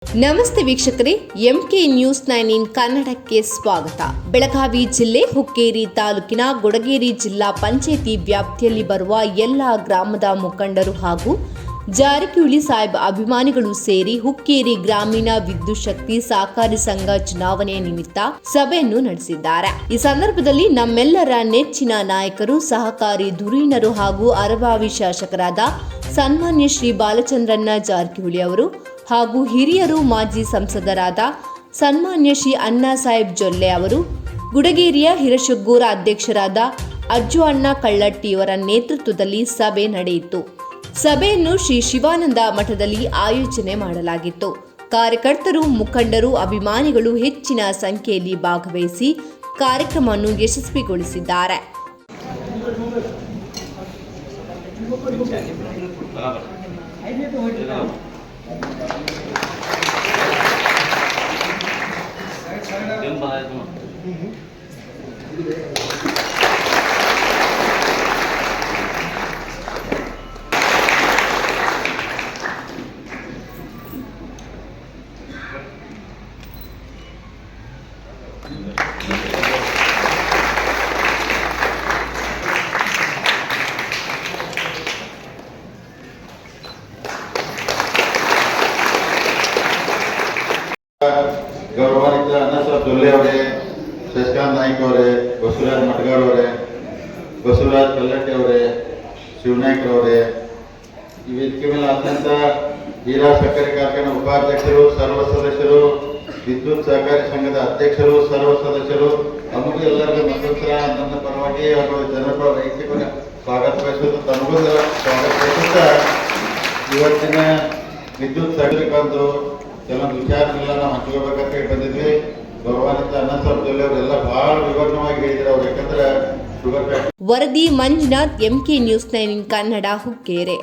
ನಮಸ್ತೆ ವೀಕ್ಷಕರೇ, MK news 9 ಕನ್ನಡಕ್ಕೆ ಸ್ವಾಗತ. ಬೆಳಗಾವಿ ಜಿಲ್ಲೆ ಹುಕ್ಕೇರಿ ತಾಲೂಕಿನ ಗೊಡಗೇರಿ ಜಿಲ್ಲಾ ಪಂಚಾಯಿತಿ ವ್ಯಾಪ್ತಿಯಲ್ಲಿ ಬರುವ ಎಲ್ಲ ಗ್ರಾಮದ ಮುಖಂಡರು ಹಾಗೂ ಜಾರಕಿಹೊಳಿ ಸಾಹೇಬ್ ಅಭಿಮಾನಿಗಳು ಸೇರಿ ಹುಕ್ಕೇರಿ ಗ್ರಾಮೀಣ ವಿದ್ಯುತ್ ಶಕ್ತಿ ಸಹಕಾರಿ ಸಂಘ ಚುನಾವಣೆ ನಿಮಿತ್ತ ಸಭೆಯನ್ನು ನಡೆಸಿದ್ದಾರೆ. ಈ ಸಂದರ್ಭದಲ್ಲಿ ನಮ್ಮೆಲ್ಲರ ನೆಚ್ಚಿನ ನಾಯಕರು, ಸಹಕಾರಿ ಧುರೀಣರು ಹಾಗೂ ಅರಭಾವಿ ಶಾಸಕರಾದ ಸನ್ಮಾನ್ಯ ಶ್ರೀ ಬಾಲಚಂದ್ರಣ್ಣ ಜಾರಕಿಹೊಳಿ ಅವರು ಹಾಗೂ ಹಿರಿಯರು ಮಾಜಿ ಸಂಸದರಾದ ಸನ್ಮಾನ್ಯ ಶ್ರೀ ಅಣ್ಣಾ ಸಾಹೇಬ್ ಜೊಲ್ಲೆ ಅವರು, ಗುಡಗೇರಿಯ ಹಿರಶುಗೂರ ಅಧ್ಯಕ್ಷರಾದ ಅಜ್ಜು ಅಣ್ಣ ಕಳ್ಳಟ್ಟಿಯವರ ನೇತೃತ್ವದಲ್ಲಿ ಸಭೆ ನಡೆಯಿತು. ಸಭೆಯನ್ನು ಶ್ರೀ ಶಿವಾನಂದ ಮಠದಲ್ಲಿ ಆಯೋಜನೆ ಮಾಡಲಾಗಿತ್ತು. ಕಾರ್ಯಕರ್ತರು, ಮುಖಂಡರು, ಅಭಿಮಾನಿಗಳು ಹೆಚ್ಚಿನ ಸಂಖ್ಯೆಯಲ್ಲಿ ಭಾಗವಹಿಸಿ ಕಾರ್ಯಕ್ರಮವನ್ನು ಯಶಸ್ವಿಗೊಳಿಸಿದ್ದಾರೆ. ಗೌರವಾನ್ವಿತ ಅಣ್ಣಾ ಸಾಹೇಬ್ ಜೊಲ್ಲೆ ಅವರೇ, ಶಶಿಕಾಂತ್ ನಾಯ್ಕ ಅವರೇ, ಬಸವರಾಜ್ ಮಟ್ಗಾರ್ ಅವರೇ, ಬಸವರಾಜ್ ಕಲ್ಲಟ್ಟಿ ಅವರೇ, ಶಿವನಾಯ್ಕರವರೇ, ಈ ವೇದಿಕೆ ಮೇಲೆ ಅತ್ಯಂತ ಹೀರಾ ಸಹಕಾರಿ ಕಾರ್ಖಾನೆ ಉಪಾಧ್ಯಕ್ಷರು, ಸರ್ವ ಸದಸ್ಯರು, ವಿದ್ಯುತ್ ಸಹಕಾರಿ ಸಂಘದ ಅಧ್ಯಕ್ಷರು, ಸರ್ವ ಸದಸ್ಯರು, ನಮಗೂ ಎಲ್ಲರಿಗೂ ಮತ್ತೊಂದ್ಸಲ ನನ್ನ ಪರವಾಗಿ ಹಾಗೂ ಜನರ ಪರ ವೈಯಕ್ತಿಕ ಸ್ವಾಗತ ಬಯಸುವುದು, ತಮಗೂ ಸ್ವಾಗತ ಬಯಸುತ್ತಾ ಇವತ್ತಿನ ವಿದ್ಯುತ್ ಸಹಕಾರಿ ಬಂದು ಕೆಲವೊಂದು ವಿಚಾರನೆಲ್ಲ ನಾವು ಹಂಚ್ಕೋಬೇಕಂತ ಬಂದಿದ್ವಿ. ಗೌರವಾನ್ವಿತ ಅಣ್ಣಾ ಸಾಹೇಬ್ ಜೊಲ್ಲೆ ಅವರೆಲ್ಲ ಬಹಳ ವಿವರಣವಾಗಿ ಹೇಳಿದ್ರು. ಅವ್ರು ಯಾಕಂದ್ರೆ ಶುಗರ್ ಫ್ಯಾಕ್ಟರಿ. ವರದಿ ಮಂಜುನಾಥ್, ಎಂಕೆ ನ್ಯೂಸ್ 9 ಕನ್ನಡ, ಹುಕ್ಕೇರಿ.